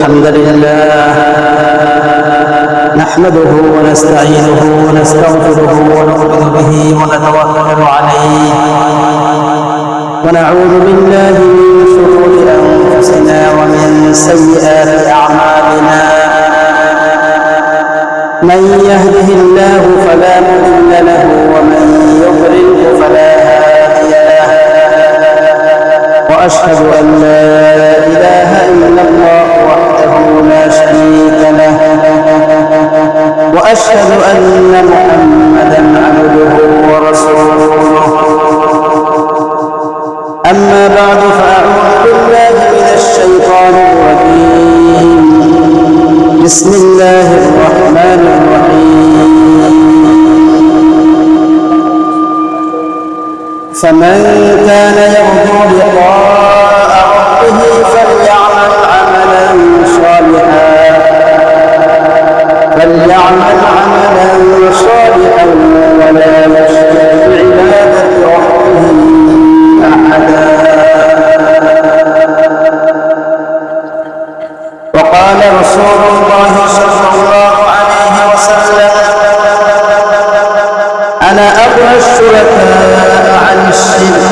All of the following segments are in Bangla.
الحمد لله نحمده ونستعينه ونستغفره ونؤمن به ونتوكل عليه ونعوذ بالله من شرور أنفسنا ومن سيئات أعمالنا من يهده الله فلا مضل له ومن يضلل فلا هادي له وأشهد أن لا إله إلا الله وحده لا شريك له وأشهد أن محمدا عبده ورسوله أما بعد فأعوذ بالله من الشيطان الرجيم بسم الله الرحمن الرحيم فمن كان يرجو لقاء ربه فليعمل عملا صالحا ولا يشرك بعبادة ربه أحدا. وقال رسول الله صلى الله عليه وسلم أنا أغنى الشركاء عن الشرك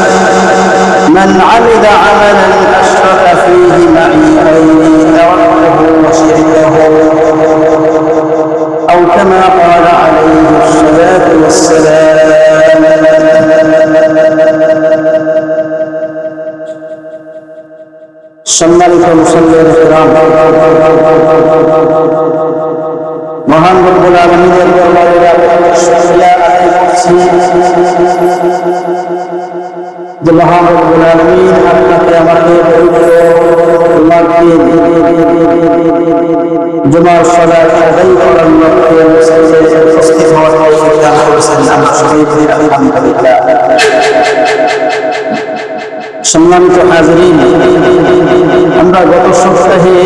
من عمل عملا أشرك فيه معي غيري تركته وشركه أو كما قال عليه الصلاة والسلام. সম্মানিত মুসল্লিদের কিরাম, মহান রব্বুল আলামিনের দরবারে শুকরিয়া আদায় করছি যে মহান রব্বুল আলামিন আপনাকে আমাকে পবিত্র জুমার সালাত আদায় করার লক্ষ্যে উপস্থিত হওয়ার তৌফিক দান করেছেন। আমরা সবাই বলি আলহামদুলিল্লাহ। সম্মানিত হাজরিন, আমরা গত সপ্তাহে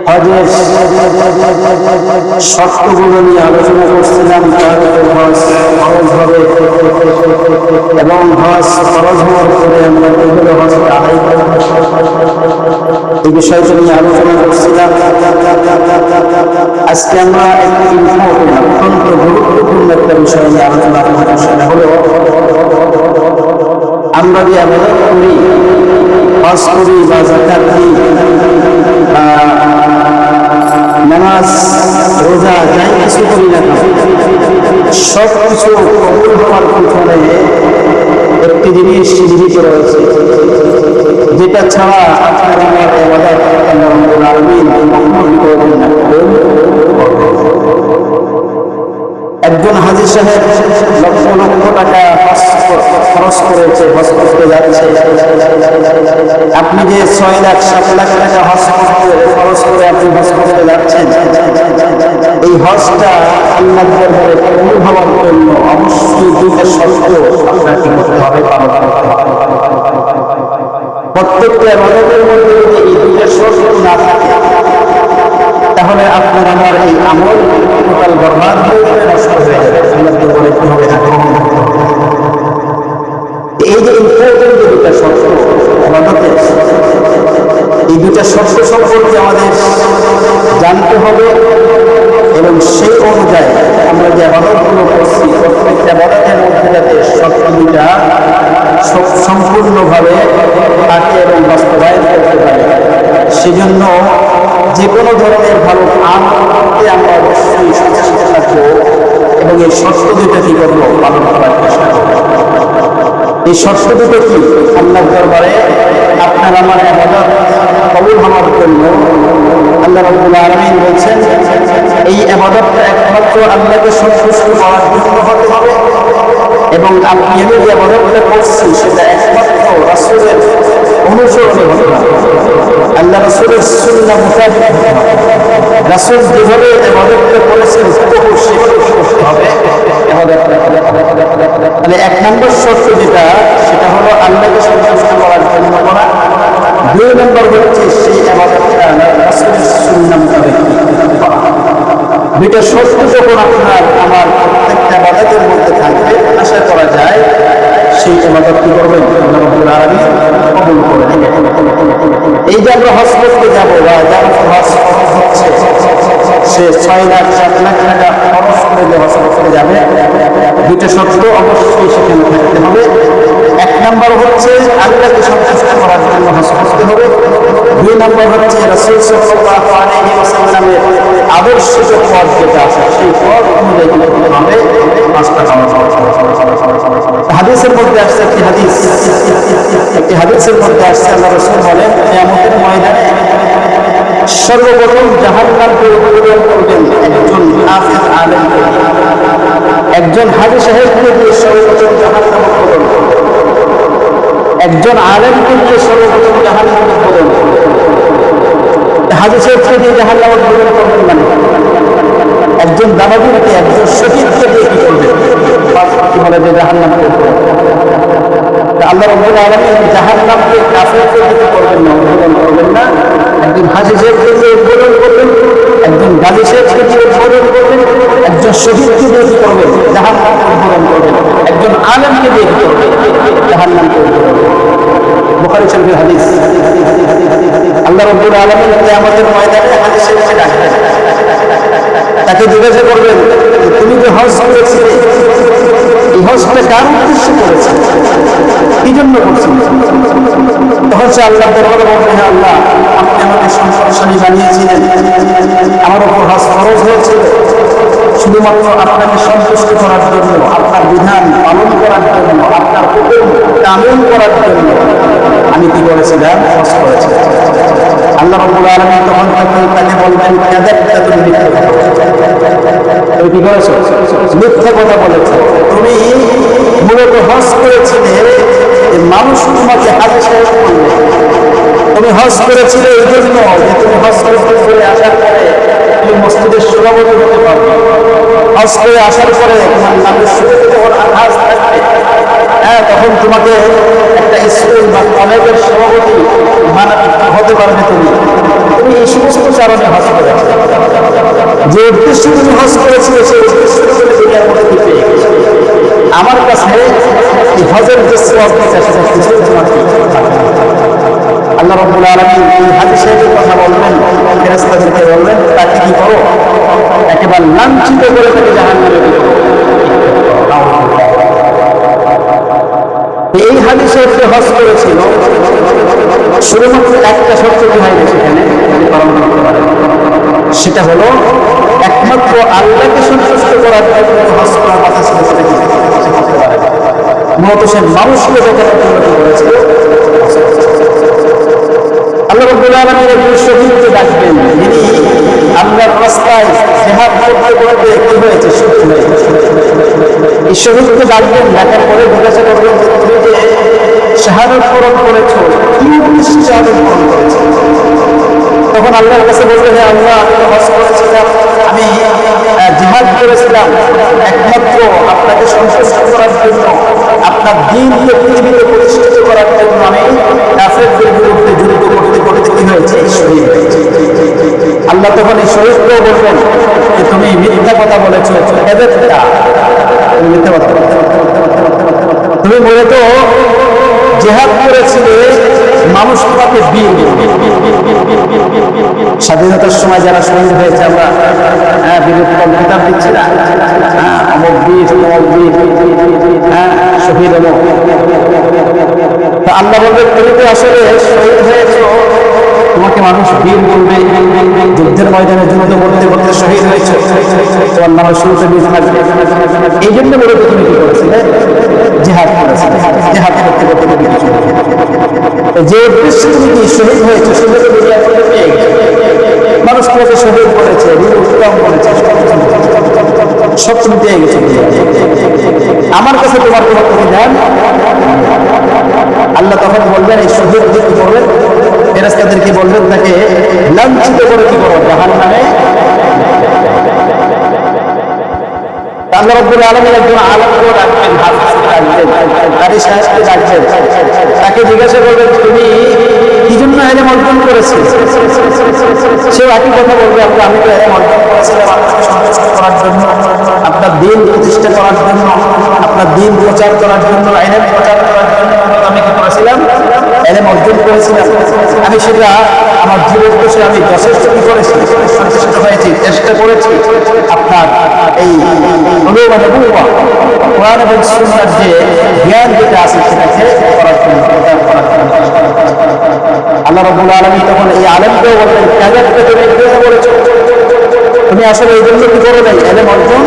হজের শর্তগুলো নিয়ে আলোচনা করছিলাম। হজ ফরজ হবে এবং হজ ফরজ হওয়ার পরে আমরা এগুলো হজকে আদায় করব, এই বিষয়টা নিয়ে আলোচনা করছিলাম। আজকে আমরা একটি অত্যন্ত গুরুত্বপূর্ণ একটা বিষয় নিয়ে আলোচনা করব, সেটা হলো আমরা যে আবাদত করি, হজ করি বা যাকাত দিই বা নামাজ রোজা যাই কিছু করি না কেন, সব কিছু কবুল হওয়ার পিছনে একটি জিনিস নিহিত রয়েছে, যেটা ছাড়া আপনার আমার ইবাদত আল্লাহ রাব্বুল আলামিন কবুল করবেন না। একজন হাজী সাহেব লক্ষ লক্ষ টাকা খরচ করেছে, হজ করতে যাচ্ছে। আপনি যে 6 লাখ 7 লাখ টাকা হজ খরচ করে আপনি হজ করতে যাচ্ছেন, এই হজটা আল্লাহর দরবারে কবুল হওয়ার জন্য অবশ্যই দুইটা শর্ত আপনাকে করতে হবে, পালন করতে হবে। প্রত্যেকটা ইবাদতের মধ্যে যদি এই দুইটা শর্ত না থাকে, তাহলে আপনার আমার এই আমল টোটাল বরবাদ হয়ে যাবে, নষ্ট হয়ে যাবে। আল্লাহর দরবারে কি হবে না। এই যে ইম্পর্টেন্ট দুটা শর্ত ইবাদতের, এই দুটা শর্ত সম্পর্কে আমাদের জানতে হবে এবং সেই অনুযায়ী আমরা যে ইবাদতগুলো করছি প্রত্যেকটা ইবাদতের মধ্যে যাতে শর্ত দুটা সম্পূর্ণভাবে থাকে এবং বাস্তবায়ন করতে পারে, সেজন্য যে কোনো ধরনের ভালো কাজ করতে আমরা অবশ্যই সচেষ্ট থাকবো এবং এই শর্ত দুটা কি করবো, পালন করার চেষ্টা করবো। এই শর্ত দুটো কি? আল্লাহর দরবারে আপনার আমার ইবাদত কবুল হওয়ার জন্য আল্লাহ রাব্বুল আলামিন বলছেন এই ইবাদতটা একমাত্র আল্লাহকে সন্তুষ্ট করার জন্য হতে হবে এবং আপনি যে ইবাদতটা করছেন সেটা একমাত্র রাসূলের অনুসরণে হতে হবে, আল্লাহ রাসূলের সুন্নাহ মোতাবেক হতে হবে। রাসূল যেভাবে ইবাদতটা করেছেন হুবহু সেভাবে করতে হবে ইবাদতটা। তাহলে 1 নম্বর শর্ত যেটা, সেটা হলো আল্লাহকে সন্তুষ্ট করার জন্য করা। 2 নম্বর হচ্ছে সেই ইবাদতটা রাসূলের সুন্নাহ মোতাবেক করা। দুইটা শর্ত যখন আপনার আমার প্রত্যেকটা ইবাদতের মধ্যে থাকবে, আশা করা যায় সেই ইবাদত কি করবেন আল্লাহ রাব্বুল আলামিন কবুল করে নেবেন। এই যে আমরা হজ করতে যাবো বা যার হজ হচ্ছে সে 6 লাখ 7 লাখ টাকা খরচ করে যে হজ করতে যাবে, দুটো শর্ত অবশ্যই সেখানে থাকতে হবে। এক নম্বর হচ্ছে আল্লাহকে সন্তুষ্ট করার জন্য হজ করতে হবে। 2 নম্বর হচ্ছে রাসূল সাল্লাল্লাহু আলাইহি ওয়াসাল্লামের আদর্শিত পথ যেটা আছে সেই পথ অনুযায়ী করতে হবে। 5টা কাজ। হাদিসের মধ্যে আসছে একটি হাদিসের মধ্যে আসছে আল্লাহ রাসূল বলেন, কিয়ামতের ময়দানে সর্বপ্রথম জাহান্নামকে উৎপাদন করবেন একজন হাফেজ আলেম, একজন হাজী সাহেবকে দিয়ে সর্বপ্রথম জাহান্নাম উৎপাদন করবেন, একজন আলেমকে দিয়ে সর্বপ্রথম জাহান্নাম উৎপাদন করবেন। হাজী সাহেবকে দিয়ে জাহান্নাম উৎপাদন করবেন মানে একজন দাবাবুকে, একজন শহীদকে দিয়ে কি করবেন? কি বলে যে জাহান্নাম করবেন। আল্লাহ রাব্বুল আলামিন জাহান্নামকে কাফেরকে দিতে করবেন না, উদ্বোধন করবেন না। একজন হাজী সাহেবকে দিয়ে উদ্বোধন করবেন, একজন গাজী সাহেবকে দিয়ে উদ্বোধন করবেন, একজন শহীদকে দিয়ে কি করবেন? জাহান্নামকে উদ্বোধন করবেন, একজন আলেমকে দিয়ে কি করবেন? জাহান্নামকে উদ্বোধন করবেন। বুখারী শরীফের হাদিস। আল্লাহ রাব্বুল আলামিন কিয়ামতের ময়দানে হাজী সাহেবকে ডাকবেন, তাকে জিজ্ঞাসা করবেন, তুমি যে হজ করেছিলে এই হজটা কার উদ্দেশ্যে করেছে, কি জন্য করছেন? তখন সে আল্লাহ দরবারে বলবে, হ্যাঁ আল্লাহ, আপনি আমাকে সম্পদশালী বানিয়েছিলেন, আমার উপর হজ ফরজ হয়েছিল শুধুমাত্র আপনাকে সন্তুষ্ট করার জন্য, আপনার বিধান পালন করার জন্য, আপনার হুকুম কানুন করার জন্য আমি কি করেছিলাম? হজ করেছিলাম। আল্লাহ রাব্বুল আলামিন তখন তাকে বলবেন, কাযাবতা, তুমি মিথ্যা কথা বলেছো, তুমি কি করেছো? মিথ্যা কথা বলেছো। তুমি মূলত হজ করেছিলে মানুষ তোমাকে হাজী সাহেব করবে, তুমি হজ করেছিলে এই জন্য যে তুমি হজ করে আসার পরে তুমি মসজিদের সভাপতি হতে পারবে, হজ করে আসার পরে তোমার নামের সুযোগ যখন আভাস থাকবে, হ্যাঁ, তখন তোমাকে একটা স্কুল বা কলেজের সভাপতি হতে পারবে। তুমি এই সমস্ত কারণে হজ করেছো। যে উদ্দেশ্যে তুমি হজ করেছিলে সেই উদ্দেশ্য দুনিয়ার মধ্যে কি পেয়ে গেছো? আমার কাছে এই হজের যে সওয়াব সেটা কিছুই তোমার কি? আল্লাহ রাব্বুল আলামিন এই হাজী সাহেবের কথা বলবেন, ফেরেশতাদেরকে বলবেন, তাকে কি করো? একেবারে লাঞ্ছিত করে তাকে জাহান্নামে দিও। এই হাজী সাহেব যে হজ করেছিল শুধুমাত্র একটা শর্ত হয় সেখানে পালন করতে পারে, সেটা হলো একমাত্র আল্লাহকে সন্তুষ্ট করার জন্য হজ করার কথা ছিল, সেটা কি করতে পারে। মূলত সে মানুষকে দেখানোর জন্য কি করেছিল? আল্লাহ রাব্বুল আলামিন একজন শহীদকে ডাকবেন, যিনি আল্লাহর রাস্তায় জিহাদ করতে করতে কি হয়েছে? শহীদ হয়েছে। এই শহীদকে ডাকবেন, ডাকার পরে জিজ্ঞাসা করবেন, তুমি যে শাহাদাত বরণ করেছো কি উদ্দেশ্যে শাহাদাত বরণ করেছো? তখন আল্লাহর কাছে বলবে, হে আল্লাহ, আমি তো হজ করেছিলাম, আমি জিহাদ করেছিলাম একমাত্র আপনাকে সন্তুষ্ট করার জন্য, আপনার দ্বীনকে পৃথিবীতে প্রতিষ্ঠিত করার জন্য আমি কাফেরদের বিরুদ্ধে যুদ্ধ করতে করতে কি হয়েছে? শহীদ হয়েছে। আল্লাহ তখন এই শহীদকেও বলবেন যে তুমি মিথ্যা কথা বলেছো, তুমি মিথ্যা কথা বলেছো, তুমি মূলত জিহাদ করেছিলে মানুষ তোমাকে বীর। স্বাধীনতার সময় যারা শহীদ হয়েছে আমরা বিরোধী কিতাব দিচ্ছি না, অমুক বীর তমক বীর, শহীদ অমুক। তো আল্লাহ বলবে, তুমি তো আসলে শহীদ হয়েছ, তোমাকে মানুষ বীর বলবে, যুদ্ধের ময়দানে যুদ্ধ করতে করতে শহীদ হয়েছে, তোমার নামের শুরুতে বীর থাকবে। এই জন্য মূলত তুমি কি করেছিলে? জিহাদ করেছিলে। জিহাদ করতে করতে তুমি কিছু যে উদ্দেশ্যে তুমি কি শহীদ হয়েছে সেটা তো দুনিয়া থেকে পেয়ে গেছে। মানুষ তোমাকে শহীদ করেছে, উত্তম করেছে, সব তুমি পেয়ে গেছো। আমার কাছে তোমার কোনো প্রতিদান। আল্লাহ তখন বলবেন, এই শহীদ কি করবেন? ফেরেশতাদেরকে বলবেন, তাকে লাঞ্ছিত করে কি করো? জাহান্নামে। আল্লাহ রাব্বুল আলামিন একজন আলেমকে ডাকবেন, হাফেজকে ডাকবেন, কারি সাহেবকে ডাকবেন, তাকে জিজ্ঞাসা করবেন, তুমি কি জন্য ইলম অর্জন করেছি? সেও একই কথা বলবে, আমি তো ইলম অর্জন করেছিলাম আপনাকে সন্তুষ্ট করার জন্য, আপনার দ্বীন প্রতিষ্ঠা করার জন্য, আপনার দ্বীন প্রচার করার জন্য, ইলম প্রচার করার জন্য আমি কি করেছিলাম? এলেম অর্জন করেছিলাম, আমি সেটা আমার জীবন বসে আমি যথেষ্ট কি করেছি, সন্তুষ্ট হয়েছি, চেষ্টা করেছি আপনার এই কোরআন এবং সুন্নাহর যে জ্ঞান যেটা আছে সেটাকে করার জন্য আল্লাহ রাব্বুল আলামিন তখন এই আলেমকেও বললেন, কাযাবতা তুমি এটা বলেছো, তুমি আসলে এই জন্য কি করো নাই, এলেম অর্জন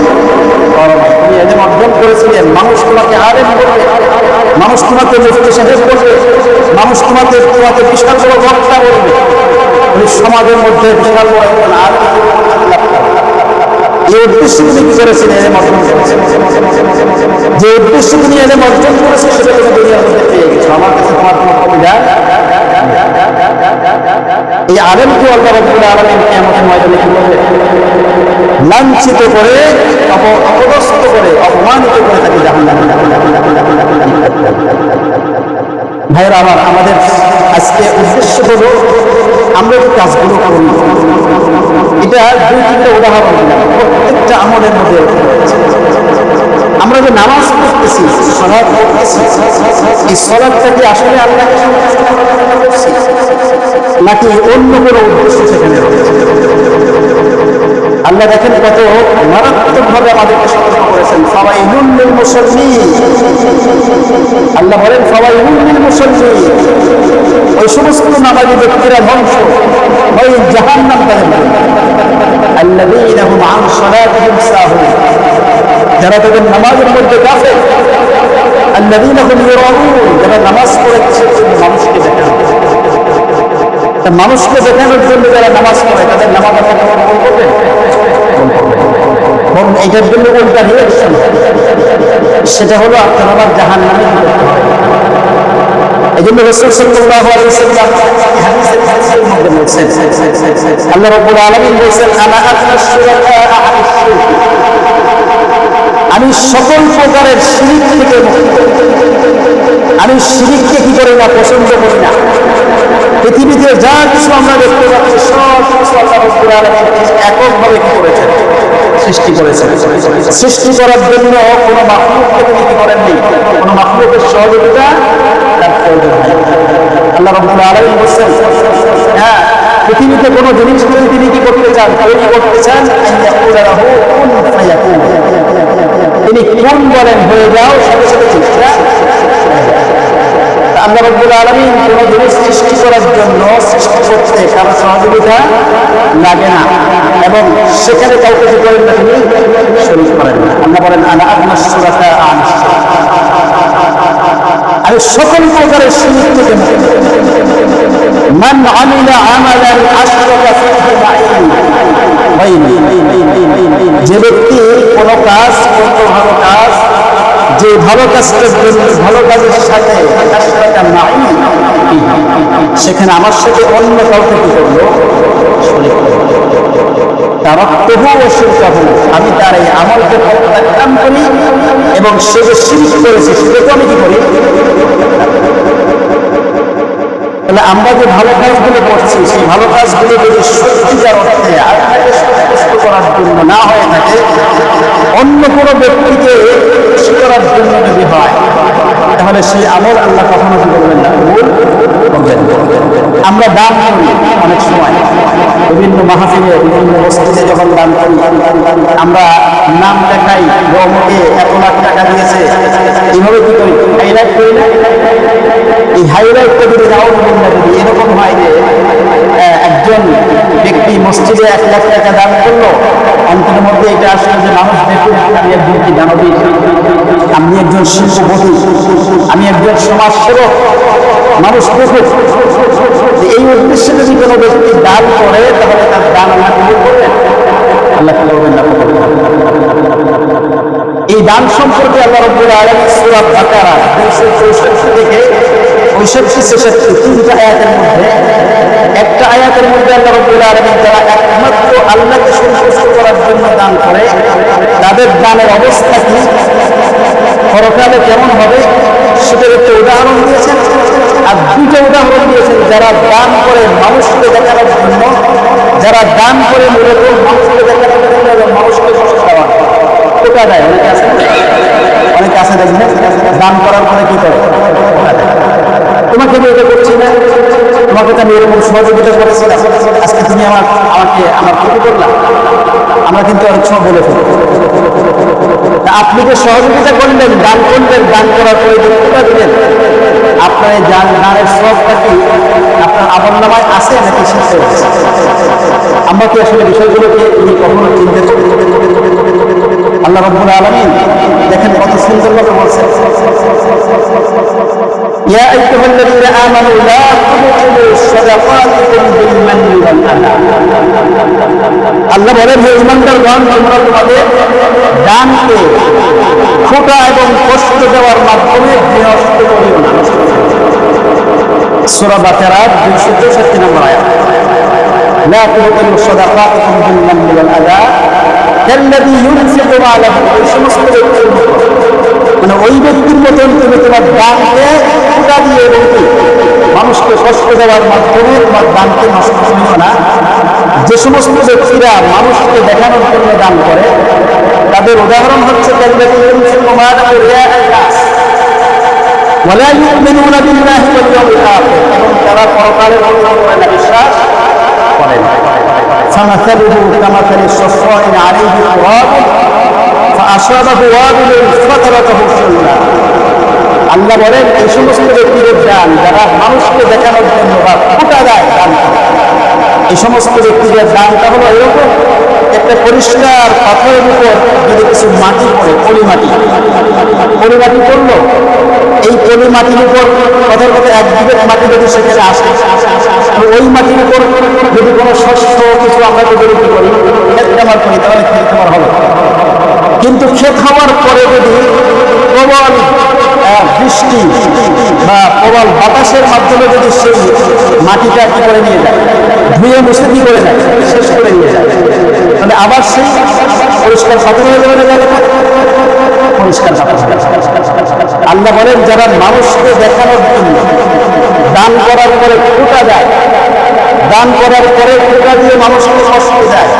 করো নাই। তুমি এলেম অর্জন করেছিলে, মানুষ তোমাকে আলেম বলবে, মানুষ তোমাকে মুফতি সাহেব বলবে, মানুষ তোমাকে বিশাল বড় বক্তা বলবে, ওই সমাজের মধ্যে বিশাল বড় একজন আলেম এই উদ্দেশ্যে তুমি কি করেছিলে, এলেম অর্জন করেছে। যে উদ্দেশ্যে তুমি এলেম অর্জন করেছে সেটা তুমি দুনিয়ার মধ্যে পেয়ে গেছো, আমার কাছে তোমার কোনো কবিতা। এই আলেমকে আল্লাহ রাব্বুল আলামিন কিয়ামতের ময়দানে কি করবে, লাঞ্ছিত করে, অপদস্থ করে, অপমানিত করে তাকে জাহান্নামে। ভাইরা আমার, আমাদের আজকে উদ্দেশ্য হলো আমরা যে কাজগুলো করি, এটা 2-3টা উদাহরণ দিলাম, প্রত্যেকটা আমলের মধ্যে আমরা যে নামাজ পড়তেছি, সালাত পড়তেছি, এই সালাতটা কি আসলে আল্লাহকে সন্তুষ্ট করার করছি নাকি অন্য কোনো উদ্দেশ্য সেখানে রয়েছে? আল্লাহ দেখেন কত মারাত্মকভাবে আমাদেরকে সতর্ক করেছেন, ফাওয়াইলুল লিল মুসাল্লিন। আল্লাহ বলেন ফাওয়াইলুল লিল মুসাল্লিন, ওই সমস্ত নামাজি ব্যক্তিরা ধ্বংস, ওই জাহান্নাম তাদের, আল্লাযীনা হুম আন সালাতিহিম সাহুন, যারা তাদের নামাজের মধ্যে গাফেল, আল্লাযীনা হুম ইউরাউন, যারা নামাজ পড়ছে মানুষকে দেখানো, মানুষকে দেখানোর জন্য যারা নামাজ পড়ে তাদের নামাজ করবে, বরং এটার জন্য কোনটা রিয়াকশন, সেটা হলো আপনার আমার জাহান্নামে দিতে হবে। এই জন্য রাসূল সাল্লাল্লাহু আলাইহি ওয়াসাল্লাম হাদিসের মধ্যে বলেছেন, আল্লাহ রাব্বুল আলামিন বলেছেন, আনা আখরাস শুরাকা আনিশ শিরক, আমি সকল প্রকারের শিরক থেকে মুক্ত, আমি শিরককে কি করি না, পছন্দ করি না। পৃথিবীতে যা কিছু আমরা দেখতে পাচ্ছি সব কিছু আল্লাহ রাব্বুল আলামিন এককভাবে কি করেছেন, সৃষ্টি করেছেন। সৃষ্টি করার জন্য কোনো মাখলুককে তিনি কি করেননি, কোনো মাখলুকের সহযোগিতা তার প্রয়োজন নাই। আল্লাহ রাব্বুল আলামিন বলেছেন, হ্যাঁ, পৃথিবীতে কোনো জিনিস যদি তিনি কি করতে চান, তৈরি করতে চান, আইয়াকুলা লাহু কুন ফায়াকুন, তিনি কোন বলেন হয়ে যাও, সাথে সাথে জিনিসটা। আল্লাহ রাব্বুল আলামিন কোনো জিনিস সৃষ্টি করার জন্য, সৃষ্টি করতে কারো সহযোগিতা লাগে না, এবং সেখানে কাউকে কি করেন না, তিনি শরীক করেন না। আল্লাহ বলেন, আনা আখরাস শুরাকা আনিশ শিরক, আমি সকল প্রকারের শিরক থেকে মুক্ত। মান আমিলা আমালান আশরাকা ফীহি মা'ই গায়রি, যে ব্যক্তি কোনো কাজ, কোনো ভালো কাজ, যে ভালো কাজটার জন্য, ভালো কাজের সাথে সেখানে আমার সাথে অন্য কাউকে কি করলো, শরীক করলো, তারাক্তুহু ওয়া শিরকাহু, আমি তার এই আমলকে প্রত্যাখ্যান করি এবং সে যে শিরক করেছে সেটাকে আমি কি করি। তাহলে আমরা যে ভালো কাজগুলো করছি, সেই ভালো কাজগুলো যদি সত্যিকার অর্থে আল্লাহকে সন্তুষ্ট করার জন্য না হয়ে থাকে, অন্য কোনো ব্যক্তিকে খুশি করার জন্য যদি হয়, তাহলে সেই আমল আল্লাহ কখনো কি করবেন না, কবুল করবেন। আমরা দান করি অনেক সময়, বিভিন্ন মাহফিলে, বিভিন্ন মসজিদে যখন দান করি, আমরা নাম দেখাই, অমুকে 1 লাখ টাকা দিয়েছে, এইভাবে কি করি, হাইলাইট করি না? এই হাইলাইটটা যদি যদি এরকম হয় যে একজন ব্যক্তি মসজিদে 1 লাখ টাকা দান করলো, অন্তরের মধ্যে এটা আসলে যে মানুষ দেখুন আমি একজন কি দানবীর, আমি একজন শিল্পপতি, আমি একজন সমাজসেবক, মানুষ দেখুক, এই উদ্দেশ্যে যদি কোনো ব্যক্তি দান করে তাহলে তার দান আল্লাহ কবুল করবেন, আল্লাহ করবেন না। এই দান সম্পর্কে আল্লাহ রাব্বুল আলামিন সূরা বাকারা 264 থেকে 65-66 তিনটা আয়াতের মধ্যে, একটা আয়াতের মধ্যে আল্লাহ রাব্বুল আলামিন যারা একমাত্র আল্লাহকে সন্তুষ্ট করার জন্য দান করে তাদের দানের অবস্থা কি, পরকালে কেমন হবে, সেটার একটা উদাহরণ দিয়েছেন। আর 2টা উদাহরণ দিয়েছেন যারা দান করে মানুষকে দেখানোর জন্য, যারা দান করে মূলত মানুষকে দেখানোর জন্য এবং মানুষকে কষ্ট দেওয়া, কোটা দেয়, অনেকে আছে দেখবেন দান করার পরে কি করে, তোমাকে আমি এটা করছি না, তোমাকে তো আমি এরকম সহযোগিতা করেছিলাম, আজকে তুমি আমাকে আমার ক্ষতি করলাম। আমরা কিন্তু অনেক সময় বলে ফেলি। আপনি যে সহযোগিতা করলেন, দান করলেন, দান করার পরে যতটা দিলেন, আপনার এই দানের সবটা কি আপনার আমলনামায় আছে নাকি শেষ হয়ে গেছে? আমরা কি আসলে বিষয়গুলোকে তিনি কখনো চিন্তা করি? আল্লাহ রাব্বুল আলামিন দেখেন কত সুন্দরভাবে বলছেন, ইয়া আইয়ুহাল্লাযীনা আমানু লা তুবতিলু সাদাকাতিকুম বিল মান্নি ওয়াল আযা। আল্লাহ বলেন, হে ঈমানদারগণ, তোমরা তোমাদের দানকে খোটা এবং কষ্ট দেওয়ার মাধ্যমে বিনষ্ট করিও না। সূরা বাকারা 264 নম্বর আয়াত। লা তুবতিলু সাদাকাতিকুম বিল মান্নি ওয়াল আযা কাল্লাযী ইউনফিকু মালাহু। এই সমস্ত ব্যক্তির মতো, মানে ওই ব্যক্তির মতন তুমি তোমার দানকে খোটা দিয়ে এবং মানুষকে কষ্ট দেওয়ার মাধ্যমে তোমার দানকে নষ্ট করিও না। যে সমস্ত ব্যক্তিরা মানুষকে দেখানোর জন্য দান করে, তাদের উদাহরণ হচ্ছে কাল্লাযী ইউনফিকু মালাহু রিয়াআন নাস ওয়া লা ইউমিনুনা বিল্লাহি ওয়াল ইয়াউমিল আখির, এবং তারা পরকালের উপর বিশ্বাস করে না। فمثله كمثل صفوان عليه تراب فأصابه وابل فتركه صلدا। আল্লাহ বলেন, এই সমস্ত ব্যক্তিদের দান যারা মানুষকে দেখানোর জন্য বা খোটা দেয় দান করে, এই সমস্ত ব্যক্তিদের দানটা হলো এরকম, একটা পরিষ্কার পাথরের উপর যদি কিছু মাটি পড়ে, পলিমাটি পড়লো, এই পলিমাটির উপর কথার কথা এক বিঘত মাটি যদি সেখানে আসে, ওই মাটির উপর যদি কোনো শস্য কিছু আমরা যদি করি, ক্ষেত খামার করি, তাহলে ক্ষেত খামার হবে। কিন্তু ক্ষেত খাওয়ার পরে যদি প্রবল বৃষ্টি বা প্রবল বাতাসের মাধ্যমে যদি সেই মাটিটা কি করে নিয়ে যায়, ধুয়ে মুছে কি করে যায়, শেষ করে নিয়ে যায়, তাহলে আবার সেই পরিষ্কার পাথর হয়ে যাবে না, পরিষ্কার পাথর। আল্লাহ বলেন, যারা মানুষকে দেখানোর জন্য দান করার পরে খোটা দেয়, দান করার পরে খোটা দিয়ে মানুষকে কষ্ট দেয়,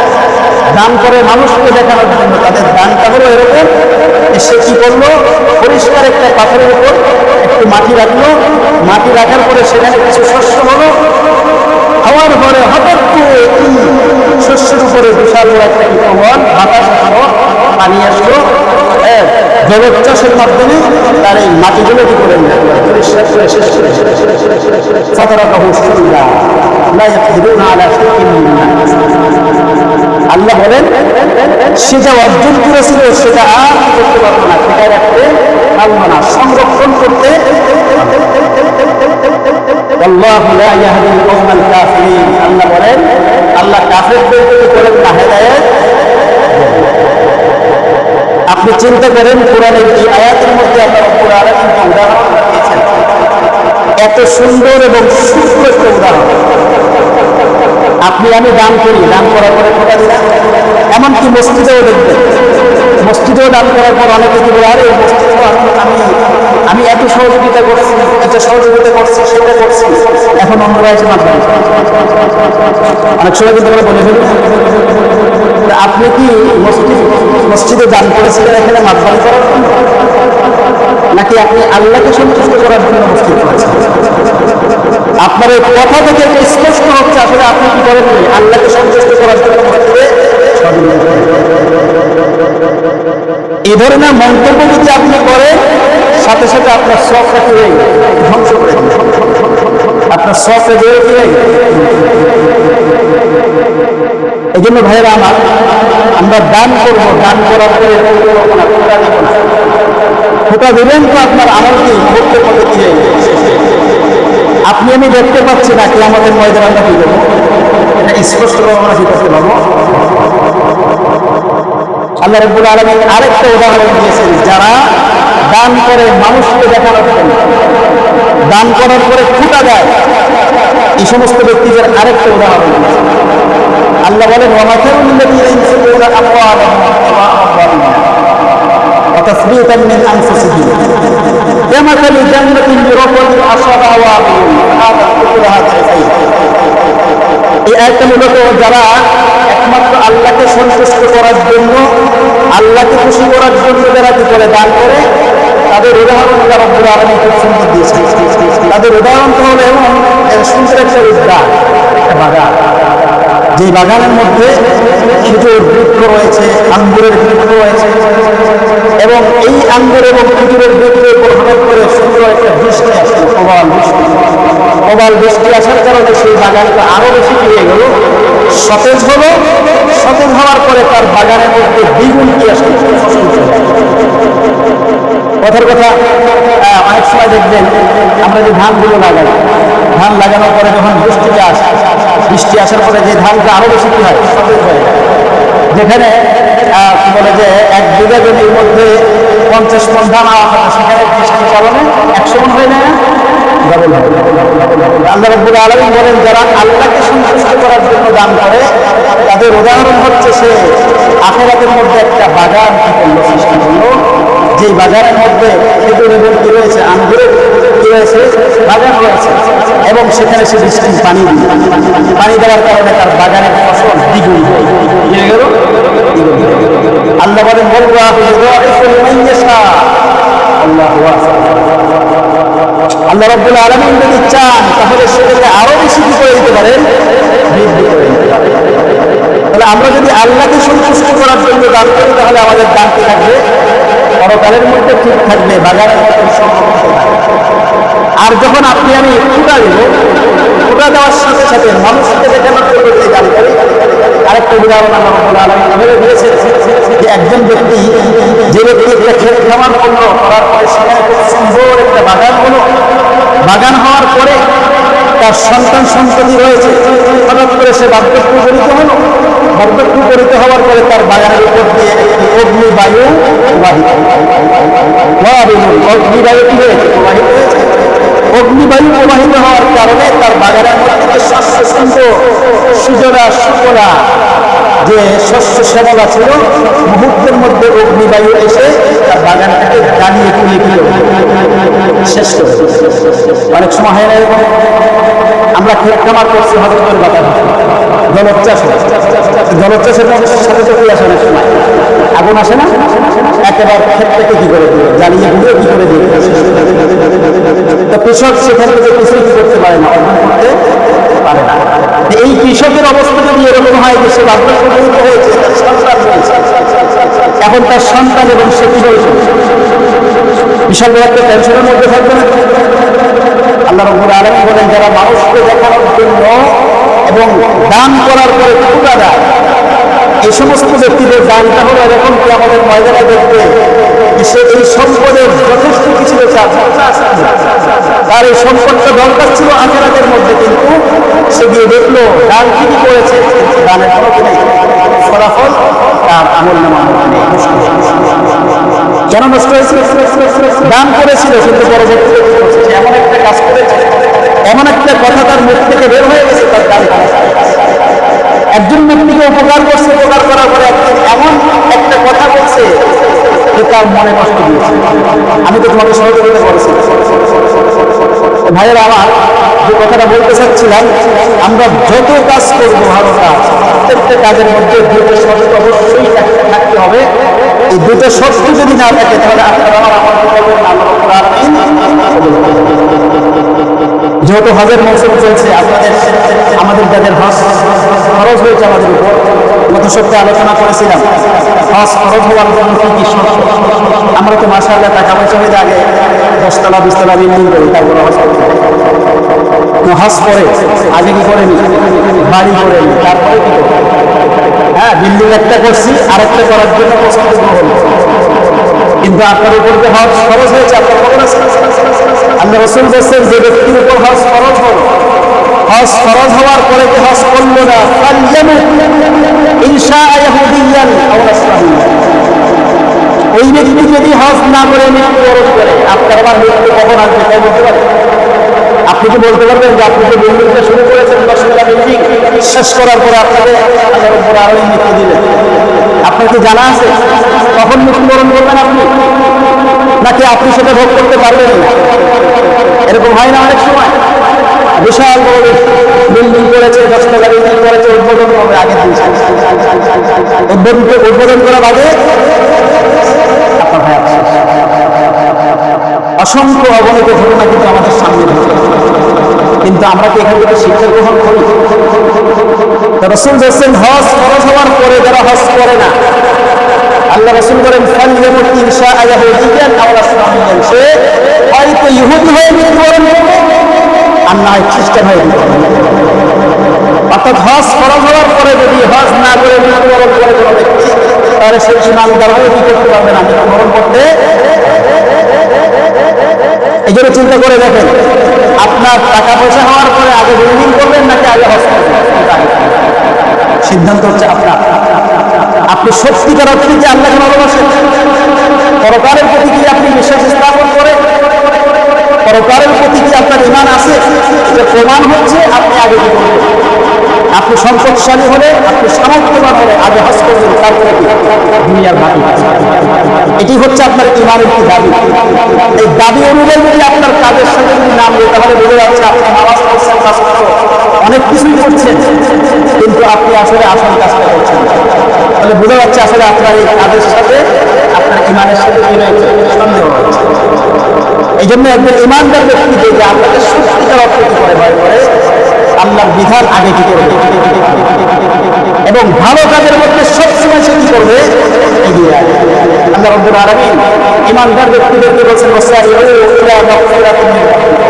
দান করে মানুষকে দেখানোর জন্য, তাদের দানটা হলো এরকম, সে কি করলো, পরিষ্কার একটা পাথরের উপর একটু মাটি রাখলো, মাটি রাখার পরে সেখানে কিছু শস্য হলো, হওয়ার পরে হঠাৎ করে এই শস্যের উপরে বিশাল একটা প্রবল বাতাস আসলো, পানি আসলো, জগৎ চাষের মাধ্যমে তার এই মাটিগুলো কি করে পরিষ্কার করে শেষ করে আল্লাহ বলেন, সেটা অর্জন করেছিল সেটা আর করতে পারবো না, সেটা রাখতে পারবো না, সংরক্ষণ করতে। আল্লাহু লা ইয়াহদিল কওমাল কাফিরিন। আল্লাহ বলেন, আল্লাহ কাফেরদেরকে করেন না হেদায়েত। আপনি চিন্তা করেন, কোরআনের এই আয়াতের মধ্যে আল্লাহ রাব্বুল আলামিন উদাহরণ দিয়েছেন, এত সুন্দর এবং সূক্ষ্ম একটা উদাহরণ। আপনি আমি দান করি, দান করার পরে খোটা দিলাম, এমনকি মসজিদেও দেখবেন, মসজিদেও দান করার পর অনেকে কি বলে, আরে মসজিদেও আমি এত সহযোগিতা করছি, এটা সহযোগিতা করছি, সেটা করছি, এখন অন্যরা এসে মাধ্যমে অনেক সময় কিন্তু আমরা বলে ফেলি, আপনি কি মসজিদে দান করেছিলেন এখানে মাধ্যমে করার জন্য, নাকি আপনি আল্লাহকে সন্তুষ্ট করার জন্য মসজিদ করেছেন? আপনার এই কথা থেকে স্পষ্ট হচ্ছে আসলে আপনি কি করেন, আল্লাহকে সন্তুষ্ট করার জন্য মসজিদে। এই ধরনের মন্তব্য যদি আপনি করেন, সাথে সাথে আপনার সবটা কি হয়ে ধ্বংস করে দেবেন, আপনার সবটা জোরে কি হয়ে। এই জন্য ভাইয়েরা আমার, আমরা দান করবো, দান করার পরে খোটা দিবেন তো আপনার আমলটি করতে করতে দিয়ে আপনি আমি দেখতে পাচ্ছি না কি আমাদের ময়দান আমরা কি দেবো, এটা স্পষ্ট করে আমরা কি করতে পারবো। আল্লাহ রাব্বুল আলামিন আরেকটা উদাহরণ দিয়েছেন, যারা দান করে মানুষকে দেখানোর জন্য, দান করার পরে খোটা দেয়, এই সমস্ত ব্যক্তিদের আরেকটা উদাহরণ দিয়েছেন। আল্লাহ বলেন, ওয়ামাথালুল লাযীনা ইউনফিকুনা আমওয়ালাহুম ইবতিগাআ মারদাতিল্লাহ ওয়া তাসবীতান মিন আনফুসিহিম কামাথালি জান্নাতিন বিরাব্বিন আসাবাহা ওয়াবিল হাযা কুতুলাহা তাইফাইন। এই আয়াতটা মূলত যারা একমাত্র আল্লাহকে সন্তুষ্ট করার জন্য, আল্লাহকে খুশি করার জন্য যারা কি করে দান করে, তাদের উদাহরণ আল্লাহ রাব্বুল আলামিন খুব সুন্দর দিয়েছেন। তাদের উদাহরণ তো হলো এমন সুন্দর একটা উদ্যান, একটা বাগান, যে বাগানের মধ্যে খেজুর বৃক্ষ রয়েছে, আঙ্গুরের বৃক্ষ রয়েছে, এবং এই আঙ্গুর এবং খেজুরের বৃক্ষের উপর হঠাৎ করে সুন্দর একটা বৃষ্টি আসলো, প্রবল বৃষ্টি আসার কারণে সেই বাগানটা আরো বেশি পেয়ে গেল, সতেজ হলো। সতেজ হওয়ার পরে তার বাগানের মধ্যে দ্বিগুণ কি আসলো, ফসল চলে আসলো। কথার কথা, অনেক সময় দেখবেন আমরা যে ধানগুলো লাগাই, ধান লাগানোর পরে যখন বৃষ্টিটা আসে, বৃষ্টি আসার পরে যে ধানটা আরো বেশি কি হয়, সতেজ হয়ে যায়। যেখানে কি বলে যে 1 বিঘা জমির মধ্যে 50 মণ ধান আওয়া হয়, সেখানে বৃষ্টির কারণে 100 মণ হয়ে যায় না, ডাবল হয়। আল্লাহ রাব্বুল আলামিন বলেন, যারা আল্লাহকে সন্তুষ্ট করার জন্য দান করে তাদের উদাহরণ হচ্ছে সে আখিরাতের মধ্যে একটা বাগান সৃষ্টি করলো, যেই বাগানের মধ্যে খেজুরের কি রয়েছে, আঙ্গুরের কি রয়েছে, বাগান রয়েছে, এবং সেখানে সে বৃষ্টির পানি দেওয়ার কারণে তার বাগানের ফসল দ্বিগুণ হয়ে গেল। আল্লাহ বলেন, আল্লাহ রাব্বুল আলামিন যদি চান তাহলে সেটাকে আরো বেশি কি করে দিতে পারেন, বৃদ্ধি করে দিতে পারেন। তাহলে আমরা যদি আল্লাহকে সন্তুষ্ট করার জন্য দান করি তাহলে আমাদের দান কি থাকবে, পরকালের মধ্যে ঠিক থাকবে, বাগানের মধ্যে সংরক্ষিত থাকবে। আর যখন আপনি আমি ফুটা দেব, ফুটা দেওয়ার সাথে সাথে মানুষকে দেখানোর জন্য যদি দান করি, আরেকটা উদাহরণ আল্লাহ রাব্বুল আলামিন ভেবে দিয়েছেন যে একজন ব্যক্তি, যে ব্যক্তি একটা ক্ষেত খামার করলো, করার পরে সেখানে খুব সুন্দর একটা বাগান হলো, বাগান হওয়ার পরে তার সন্তান সন্ততি রয়েছে, হঠাৎ করে সে বার্ধক্য উপনীত হলো। বার্ধক্য উপনীত হওয়ার পরে তার বাগানের উপর দিয়ে অগ্নিবায়ু কি হয়েছে, প্রবাহিত হয়েছে। অগ্নিবায়ু প্রবাহিত হওয়ার কারণে তার বাগানের মধ্যে শস্য সুন্দর সুজলা সুফলা যে শস্য শ্যামলা ছিল, মুহূর্তের মধ্যে অগ্নিবায়ু এসে তার বাগানটাকে জ্বালিয়ে তুলে শেষ করে। অনেক সময় হয় না এরকম, আমরা ক্ষেত খামার করছি, হঠাৎ করে বাতাস, জলোচ্ছ্বাসের সাথে তো কি আসে, অনেক সময় আগুন আসে না, একেবারে ক্ষেতটাকে কি করে দিবে, জ্বালিয়ে দিলে কি করে দিবে। তো কৃষক সেখান থেকে কিছুই কি করতে পারে না, অর্জন করতে পারে না। এই কৃষকের অবস্থা যদি এরকম হয় যে সে বার্ধক্য উপনীত হয়েছে, এখন তার সন্তান এবং সে কি হয়েছে, বিশাল বড় একটা টেনশনের মধ্যে থাকবে না। আল্লাহ রাব্বুল আলামিন বলেন, যারা মানুষকে দেখানোর জন্য এবং দান করার পরে ফুটা দেয়, এই সমস্ত ব্যক্তিদের দানটা হলো এরকম কি আমাদের ময়দানে দেখবে সে এই সম্পদের যথেষ্ট কিছু তার এই সম্পদটা দরকার ছিল আখিরাতের মধ্যে, কিন্তু সে গিয়ে দেখলো দান ঠিকই করেছে, দানের কোনো কি নেই, ফলাফল তার আমলনামার মধ্যে নেই। কেন নষ্ট হয়েছে? দান করেছিল কিন্তু পরবর্তীতে এমন একটা কাজ করেছে, এমন একটা কথা তার মুখ থেকে বের হয়ে গেছে, তার দান করা। একজন ব্যক্তিকে উপকার করছে, উপকার করার পরে একদিন এমন একটা কথা বলছে যে তার মনে কষ্ট দিয়েছে। আমি তো তোমাকে সহযোগিতা করেছি। ভাইয়েরা আমার, যে কথাটা বলতে চাচ্ছিলাম, আমরা যত কাজ করবো ভালো কাজ, প্রত্যেকটা কাজের মধ্যে দুটো শর্ত অবশ্যই থাকতে হবে। এই দুটো শর্ত যদি না থাকে তাহলে আপনারা যেহেতু হজের মৌসুম চলছে, আমাদের যাদের হজ খরচ হয়েছে আমাদের উপর, গত সপ্তাহে আলোচনা করেছিলাম হজ খরচ হওয়ার জন্য কি কি শর্ত। আমরা তো মাশাআল্লাহ টাকা পয়সা হয়ে আগে 10 তলা 20 তলা বিল্ডিং করি, তারপরে হজ করতে হজ করে আগে কি করেনি, বাড়ি করেনি, তারপরে কি করি, হ্যাঁ বিল্ডিং একটা করছি, আরেকটা করার জন্য প্রস্তুতি গ্রহণ। কিন্তু আপনার উপর যে হজ খরচ হয়েছে আপনার খবর আছে? আল্লাহ রাসূল বলেছেন, যে ব্যক্তির উপর হজ খরচ হলো, হজ খরচ হওয়ার পরে যে হজ করলো না, ওই ব্যক্তি যদি হজ না করে মৃত্যুবরণ করে, আপনার আবার মৃত্যু কখন আসবে তাই বলতে পারেন? আপনি কি বলতে পারবেন যে আপনি যে বিল্ডিংটা শুরু করেছেন 10টা বিল্ডিং, শেষ করার পরে আপনাকে আল্লাহর উপর আরো মৃত্যু দিলেন? আপনার কি জানা আছে কখন মৃত্যুবরণ করবেন আপনি, নাকি আপনি সেটা ভোগ করতে পারবেন না? এরকম হয় না অনেক সময়? বিশাল বড় বিল্ডিং করেছে, 10টা বিল্ডিং করেছে, উদ্বোধন করবে আগের দিন, উদ্বোধন করার আগে আপনার ভাই অসংখ্য অগণিত ঘটনা কিন্তু আমাদের সামনে ঘটে, কিন্তু আমরা কি এখান থেকে শিক্ষা গ্রহণ করি? রাসূল বলেছেন হজ ফরজ হওয়ার পরে যারা হজ করে না, আল্লাহ রাসূল বলেন ফালইয়ামুত ইনশা ইয়াহুদিয়ান আও নাসরানিয়ান, সে হয়তো ইহুদি হয়ে মৃত্যুবরণ করবে আর না হয় খ্রিস্টান হয়ে মৃত্যুবরণ করবে। অর্থাৎ হজ ফরজ হওয়ার পরে যদি হজ না করে মৃত্যুবরণ করে কোনো ব্যক্তি, তাহলে সে ইমানদার হয়ে কি করতে পারবে না, মৃত্যুবরণ করতে। এই জন্য চিন্তা করে দেখেন, আপনার টাকা পয়সা হওয়ার পরে আগে বিল্ডিং করবেন নাকি আগে হজ করবেন? সিদ্ধান্ত হচ্ছে আপনার। আপনি সত্যিকার অর্থে কি আল্লাহকে ভালোবাসেন? পরকালের প্রতি কি আপনি বিশ্বাস স্থাপন করে? পরকালের প্রতি কি আপনার ঈমান আছে? এটা প্রমাণ হচ্ছে আপনি আগে কি করবেন। আপনি সম্পদশালী হলে, আপনি সামর্থ্যবান হলে আগে হজ করবেন, তারপরে কি দুনিয়ার বাকি। এটি হচ্ছে আপনার ঈমানের কি দাবি। এই দাবি অনুযায়ী যদি আপনার কাজের সাথে যদি নাম দিই, তাহলে বোঝা যাচ্ছে আপনি নামাজ পড়ছেন, কাজ করছেন, অনেক কিছুই করছেন, কিন্তু আপনি আসলে আসল কাজটা করছেন। তাহলে বোঝা যাচ্ছে আসলে আপনার এই কাজের সাথে আপনার ঈমানের সাথে কি রয়েছে, সন্দেহ রয়েছে। এই জন্য একজন ঈমানদার ব্যক্তি যে আপনাকে সত্যিকার অর্থে কি করে, ভয় করে আল্লাহর বিধান আগে কি করবে, এবং ভালো কাজের মধ্যে সবসময় সে কি করবে, এগিয়ে আসবে। আল্লাহ রাব্বুল আলামিন ঈমানদার ব্যক্তিদেরকে বলেছেন ওয়াসারিউ ইলা মাগফিরাতিন মিন রাব্বিকুম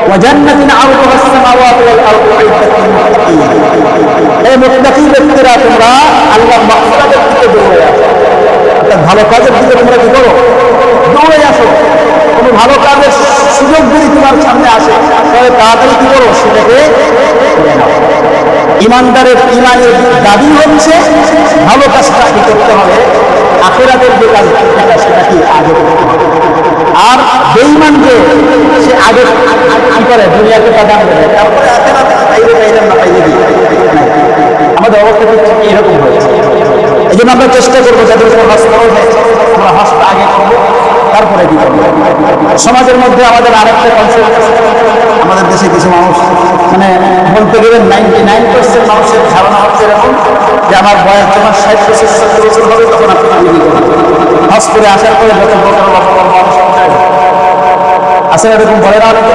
ওয়া জান্নাতিন আরদুহা আস-সামাওয়াতু ওয়াল আরদু উইদ্দাত লিল মুত্তাকিন। এই মুত্তাকি ব্যক্তিরা তোমরা আল্লাহর মাগফিরাতের দিকে দৌড়ে আসো, অর্থাৎ ভালো কাজের দিকে তোমরা কি করো, দৌড়ে আসো। কোনো ভালো কাজের সুযোগ যদি তোমার সামনে আসে, তাহলে তাড়াতাড়ি কি করো, সেটাকে করে নাও। ঈমানদারের ঈমানের দাবি হচ্ছে ভালো কাজটা কি করতে হবে, আখিরাতের যে কাজ সেটা কি আগে করতে হবে। আর বেঈমান যে সে আগে কি করে, দুনিয়াকে প্রাধান্য দেয়, তারপরে আখিরাতে পাইলে পাইলাম না পাইলে কি। আমাদের অবস্থা ঠিক এরকম হয়েছে। এই জন্য আমরা চেষ্টা করবো যাদের উপর হজ ফরজ হয়েছে, আমরা হজটা আগে করবো, তারপরে কি করবো। সমাজের মধ্যে আমাদের আরেকটা কনসেপ্ট, আমাদের দেশে কিছু মানুষ মানে বলতে গেলে 99% মানুষের ধারণা হচ্ছে এরকম যে আমার বয়স যখন 60 বছর 70 বছর হবে তখন আপনি বিয়ে করবেন। হজ করে আসার পরে যত বছর মানুষ আসে এরকম বলে না অনেকে।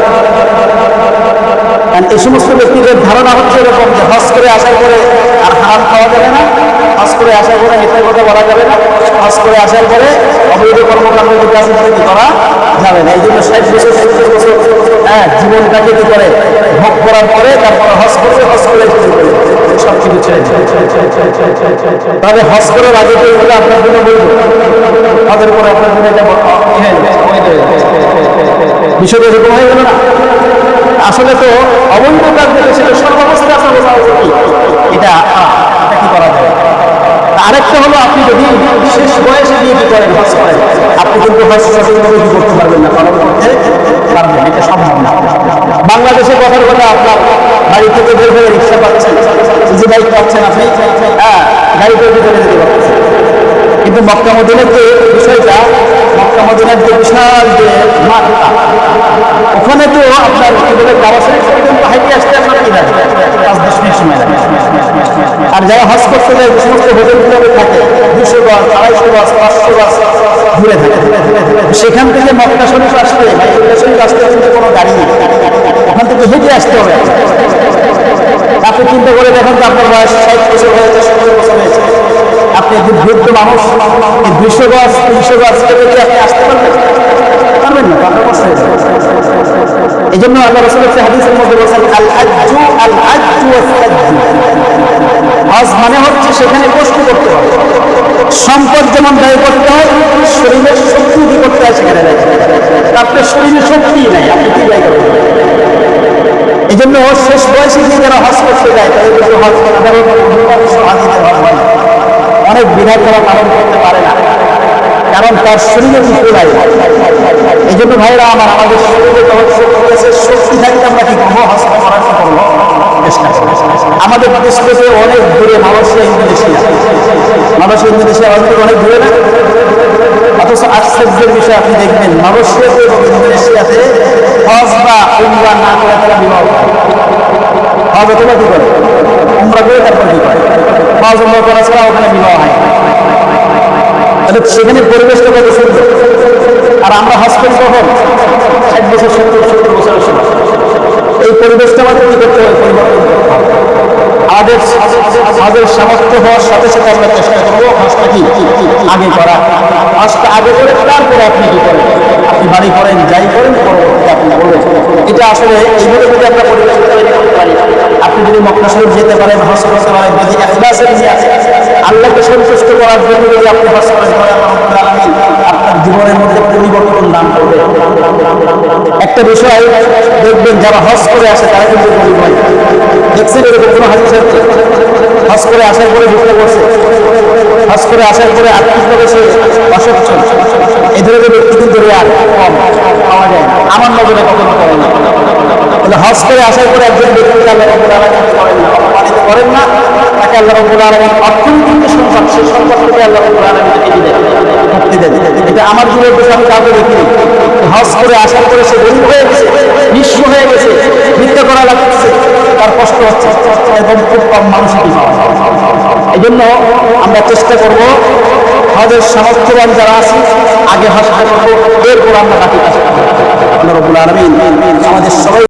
এই সমস্ত ব্যক্তিদের ধারণা হচ্ছে এরকম যে হজ করে আসার পরে আর হারাম খাওয়া যাবে না, হজ করে আসার পরে মিথ্যা কথা বলা যাবে না, হজ করে আসার পরে অবৈধ কর্মকাণ্ডের কাজ কি করা যাবে না। এই জন্য 60 বছর 70 বছর জীবনটাকে কি করে ভোগ করার পরে তারপরে হজ করবে, হজ করে সব কিছু ছেড়ে দেবে। তাহলে হজ করার আগে তো এগুলো আপনার জন্য বলবো, হজের পরে আপনার জন্য এটা বিষয়টা এরকম হয়ে গেল না। আসলে তো অবৈধ কাজ যেটা সেটা সর্বাবস্থায় আপনার বোঝা উচিত এটা কি করা যায়। আরেকটা হলো, আপনি যদি শেষ বয়সে গিয়ে কি করেন, হজ করেন, আপনি কিন্তু হজ সঠিকভাবে কি করতে পারবেন না, পালন করতে পারবেন, এটা সম্ভব না। বাংলাদেশে কথার কথা আপনার বাড়ি থেকে বের হয়ে রিক্সা পাচ্ছেন, যে বাইক পাচ্ছেন, আপনি গাড়িতে চলে যেতে পারছেন। কিন্তু মক্কা মদিনার যে বিষয়টা, মক্কা মদিনার যে বিশাল যে মাঠটা, ওখানে তো আপনার কারাশরীফ পর্যন্ত হাইটে আসতে আপনার কি লাগে 5-10 মিনিট সময় লাগে। আর যারা হজ করতে যায় যে সমস্ত হোটেলগুলোতে থাকে 200 গজ 250 গজ 500 গজ ঘুরে থাকে, সেখান থেকে মক্কা শরীফ আসতে মক্কা শরীফ আসতে কিন্তু কোনো গাড়ি নেই, ওখান থেকে হেঁটে আসতে হবে। আপনি চিন্তা করে দেখেন তো, আপনার বয়স 60 বছর হয়েছে, 70 বছর হয়েছে, আপনি একজন বৃদ্ধ মানুষ, 200 গজ 300 গজ থেকে আপনি আসতে পারবেন না, আপনার কষ্ট হয়ে যাবে। এই জন্য আল্লাহ রাসূল হাদিসের মধ্যে বলেছেন আল হাজ্জু হজ মানে হচ্ছে সেখানে কষ্ট করতে হয়, সম্পদ যেমন ব্যয় করতে হয়, শরীরের শক্তি কি করতে হয় সেখানে ব্যয় করতে হয়। আপনার শরীরে শক্তি নাই, আপনি কি ব্যয় করবেন। এই জন্য শেষ বয়সে গিয়ে যারা হজ করতে যায় তাদের কিন্তু হজ অনেক বিধায় তারা পালন করতে পারে না, কারণ তার শরীরে কি তোলায়। এই জন্য ভাইরা আমার, আমাদের শরীরে শক্তি থাকতে আমরা কি করবো, হজ করার কি করবো, চেষ্টা করবো। আমাদের দেশ থেকে অনেক দূরে মালয়েশিয়া, ইন্দোনেশিয়া অনেক দূরে না, অথচ আশ্চর্যের বিষয় আপনি দেখবেন মালয়েশিয়াতে এবং ইন্দোনেশিয়াতে হজ বা উমরা না করে তারা বিবাহ করে। হজ অথবা কি করে, উমরা করে তারপর কি করে, হজ উমরা করা ছাড়া ওখানে বিবাহ হয়। তাহলে সেখানে পরিবেশটা কত সুন্দর। আর আমরা হজ করি কখন? 60 বছর 70 বছরের সময়। এই পরিবেশটা আমাদের কি করতে হবে? পরিবর্তন করতে হবে। আমাদের হজের সামর্থ্য হওয়ার সাথে সাথে আমরা চেষ্টা করবো হজটা কি আগে করা। হজটা আগে করে তারপরে আপনি কি করেন, আপনি বাড়ি করেন, যাই করেন, পরবর্তীতে আপনি করবেন। এটা আসলে এইভাবে যদি আমরা পরিবেশ তৈরি করতে পারি, আপনি যদি মক্কা শরীফ যেতে পারেন, হজ করতে পারেন, যদি ইখলাসের নিয়ে আল্লাহকে সন্তুষ্ট করার জন্য যদি আপনি হজ করেন, আল্লাহ রাব্বুল আলামিন আপনার জীবনের মধ্যে পরিবর্তন দান করবে। একটা বিষয় দেখবেন, যারা হজ করে আসে তারা কিন্তু গরিব হয়। দেখছেন এরকম কোনো হাদিস আছে? হজ করে আসার পরে ঢুকে পড়ছে, হজ করে আসার পরে আর্থিকভাবে সে অসচ্ছল, এই ধরনের ব্যক্তি কিন্তু রেয়ার, কম পাওয়া যায় না, আমার নজরে কখনো করে না। তাহলে হজ করে আসার পরে একজন ব্যক্তিকে আল্লাহ রাব্বুল আলামিন করেন না, অপমানিত করেন না, তাকে আল্লাহ রাব্বুল আলামিন অর্থনৈতিক যে সম্পদ, সেই সম্পদ থেকে আল্লাহ রাব্বুল আলামিন তাকে দেন, মুক্তি দেন। এটা আমার জীবনের বিষয় আমি কাউকে দেখিনি। হজ করে আসার পরে সে গরিব হয়ে গেছে, নিঃস্ব হয়ে গেছে, ভিক্ষা করা লাগছে, তার কষ্ট হচ্ছে, এবং খুব কম মানুষই পাওয়া যায়। এই জন্য আমরা চেষ্টা করব হজের সামর্থ্যবান যারা আছে আগে হজ করবো, এরপর আমরা বাকি কাজ করবো। আল্লাহ রাব্বুল আলামিন আমাদের সবাই